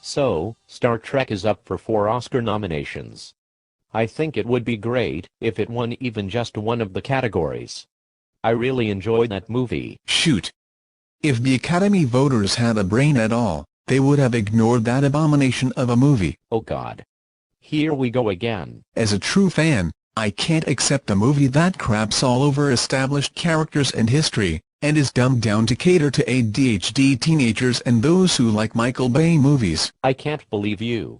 So, Star Trek is up for 4 Oscar nominations. I think it would be great if it won even just one of the categories. I really enjoyed that movie. Shoot. If the Academy voters had a brain at all, they would have ignored that abomination of a movie. Oh God. Here we go again. As a true fan, I can't accept a movie that craps all over established characters and history, and is dumbed down to cater to ADHD teenagers and those who like Michael Bay movies. I can't believe you.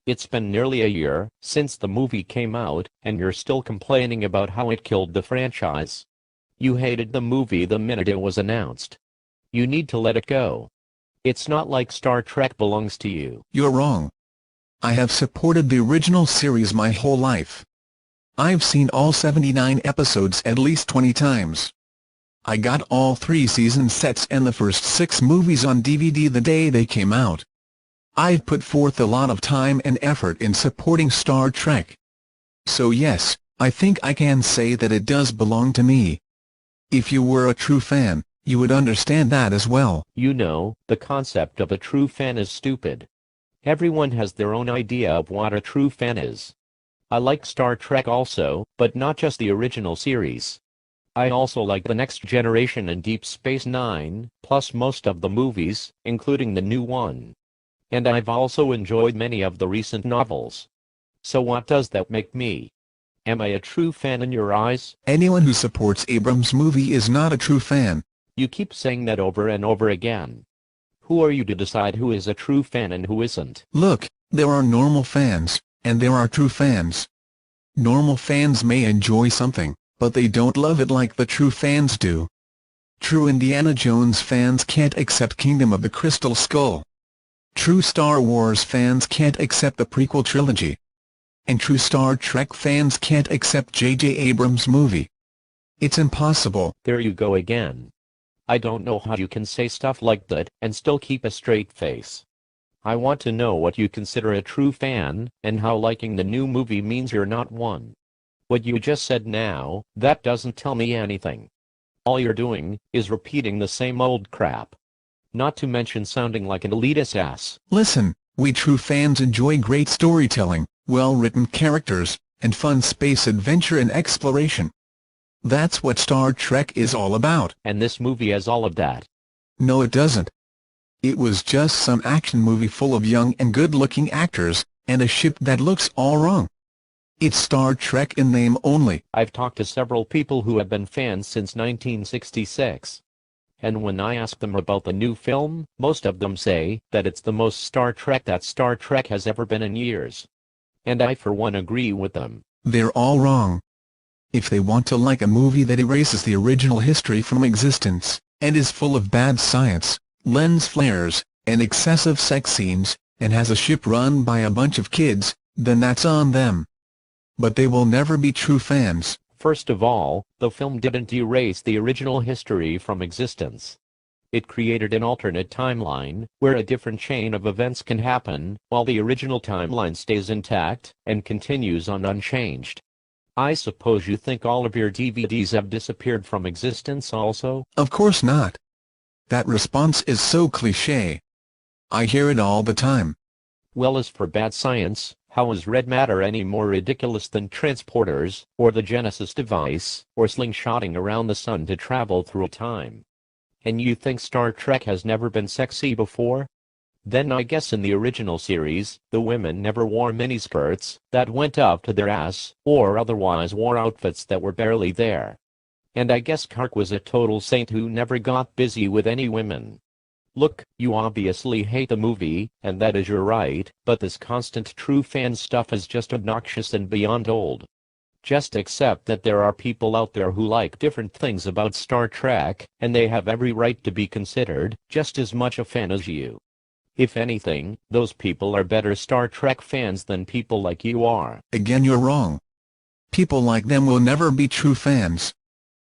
It's been nearly a year since the movie came out, and you're still complaining about how it killed the franchise. You hated the movie the minute it was announced. You need to let it go. It's not like Star Trek belongs to you. You're wrong. I have supported the original series my whole life. I've seen all 79 episodes at least 20 times. I got all 3 season sets and the first 6 movies on DVD the day they came out. I've put forth a lot of time and effort in supporting Star Trek. So yes, I think I can say that it does belong to me. If you were a true fan, you would understand that as well. You know, the concept of a true fan is stupid. Everyone has their own idea of what a true fan is. I like Star Trek also, but not just the original series. I also like The Next Generation and Deep Space Nine, plus most of the movies, including the new one. And I've also enjoyed many of the recent novels. So what does that make me? Am I a true fan in your eyes? Anyone who supports Abrams' movie is not a true fan. You keep saying that over and over again. Who are you to decide who is a true fan and who isn't? Look, there are normal fans, and there are true fans. Normal fans may enjoy something, but they don't love it like the true fans do. True Indiana Jones fans can't accept Kingdom of the Crystal Skull. True Star Wars fans can't accept the prequel trilogy. And true Star Trek fans can't accept J.J. Abrams' movie. It's impossible. There you go again. I don't know how you can say stuff like that and still keep a straight face. I want to know what you consider a true fan, and how liking the new movie means you're not one. What you just said now, that doesn't tell me anything. All you're doing is repeating the same old crap. Not to mention sounding like an elitist ass. Listen, we true fans enjoy great storytelling, well-written characters, and fun space adventure and exploration. That's what Star Trek is all about. And this movie has all of that. No, it doesn't. It was just some action movie full of young and good-looking actors, and a ship that looks all wrong. It's Star Trek in name only. I've talked to several people who have been fans since 1966. And when I ask them about the new film, most of them say that it's the most Star Trek that Star Trek has ever been in years. And I for one agree with them. They're all wrong. If they want to like a movie that erases the original history from existence, and is full of bad science, lens flares, and excessive sex scenes, and has a ship run by a bunch of kids, then that's on them. But they will never be true fans. First of all, the film didn't erase the original history from existence. It created an alternate timeline, where a different chain of events can happen, while the original timeline stays intact, and continues on unchanged. I suppose you think all of your DVDs have disappeared from existence also? Of course not. That response is so cliché. I hear it all the time. Well, as for bad science, how is red matter any more ridiculous than transporters, or the Genesis device, or slingshotting around the sun to travel through time? And you think Star Trek has never been sexy before? Then I guess in the original series, the women never wore miniskirts that went up to their ass, or otherwise wore outfits that were barely there. And I guess Kirk was a total saint who never got busy with any women. Look, you obviously hate the movie, and that is your right, but this constant true fan stuff is just obnoxious and beyond old. Just accept that there are people out there who like different things about Star Trek, and they have every right to be considered just as much a fan as you. If anything, those people are better Star Trek fans than people like you are. Again, you're wrong. People like them will never be true fans.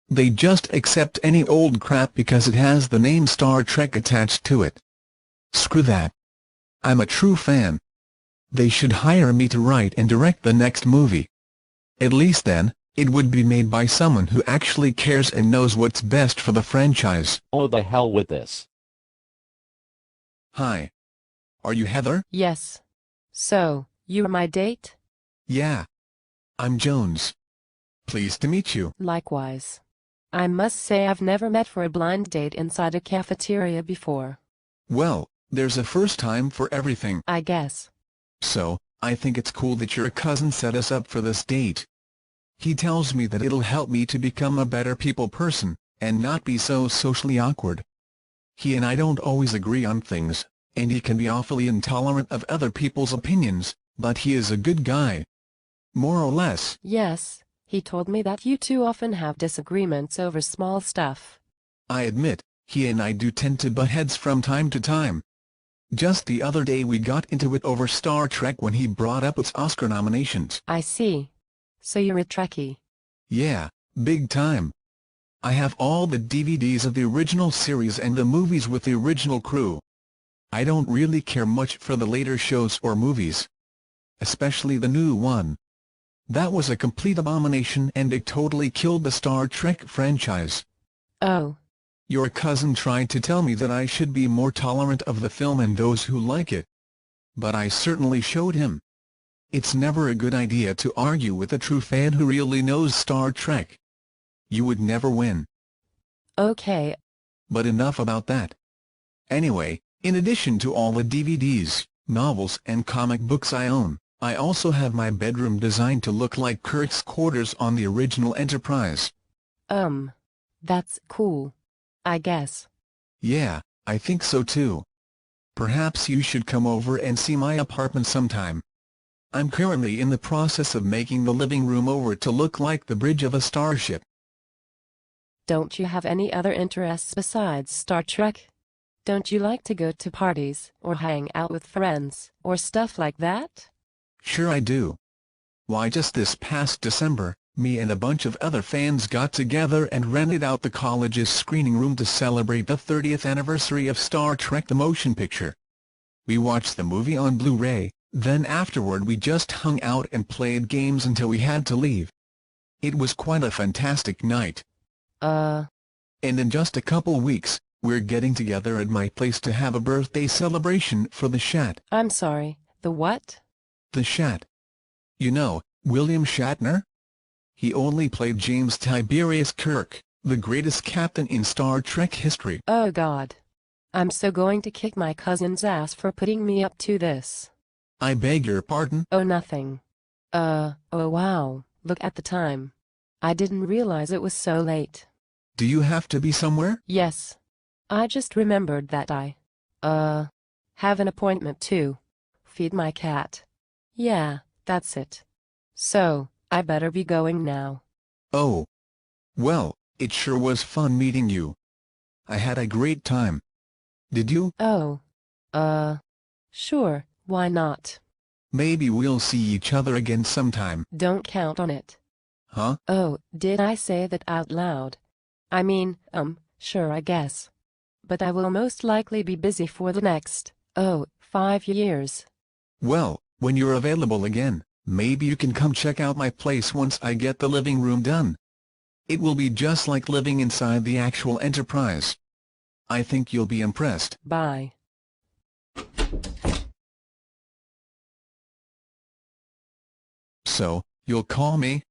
They just accept any old crap because it has the name Star Trek attached to it. Screw that. I'm a true fan. They should hire me to write and direct the next movie. At least then, it would be made by someone who actually cares and knows what's best for the franchise. Oh, the hell with this. Hi. Are you Heather? Yes. So, you're my date? Yeah. I'm Jones. Pleased to meet you. Likewise. I must say I've never met for a blind date inside a cafeteria before. Well, there's a first time for everything. I guess. So, I think it's cool that your cousin set us up for this date. He tells me that it'll help me to become a better people person, and not be so socially awkward. He and I don't always agree on things, and he can be awfully intolerant of other people's opinions, but he is a good guy. More or less. Yes, he told me that you two often have disagreements over small stuff. I admit, he and I do tend to butt heads from time to time. Just the other day we got into it over Star Trek when he brought up its Oscar nominations. I see. So you're a Trekkie. Yeah, big time. I have all the DVDs of the original series and the movies with the original crew. I don't really care much for the later shows or movies. Especially the new one. That was a complete abomination and it totally killed the Star Trek franchise. Oh. Your cousin tried to tell me that I should be more tolerant of the film and those who like it. But I certainly showed him. It's never a good idea to argue with a true fan who really knows Star Trek. You would never win. Okay. But enough about that. Anyway, in addition to all the DVDs, novels and comic books I own, I also have my bedroom designed to look like Kirk's quarters on the original Enterprise. That's cool. I guess. Yeah, I think so too. Perhaps you should come over and see my apartment sometime. I'm currently in the process of making the living room over to look like the bridge of a starship. Don't you have any other interests besides Star Trek? Don't you like to go to parties, or hang out with friends, or stuff like that? Sure I do. Why, just this past December, me and a bunch of other fans got together and rented out the college's screening room to celebrate the 30th anniversary of Star Trek the Motion Picture. We watched the movie on Blu-ray, then afterward we just hung out and played games until we had to leave. It was quite a fantastic night. And in just a couple weeks, we're getting together at my place to have a birthday celebration for the Shat. I'm sorry, the what? The Shat. You know, William Shatner? He only played James Tiberius Kirk, the greatest captain in Star Trek history. Oh God. I'm so going to kick my cousin's ass for putting me up to this. I beg your pardon? Oh, nothing. Oh wow, look at the time. I didn't realize it was so late. Do you have to be somewhere? Yes. I just remembered that I, have an appointment to feed my cat. Yeah, that's it. So, I better be going now. Oh. Well, it sure was fun meeting you. I had a great time. Did you? Oh. Sure, why not? Maybe we'll see each other again sometime. Don't count on it. Huh? Oh, did I say that out loud? I mean, sure I guess. But I will most likely be busy for the next, 5 years. Well, when you're available again, maybe you can come check out my place once I get the living room done. It will be just like living inside the actual Enterprise. I think you'll be impressed. Bye. So, you'll call me?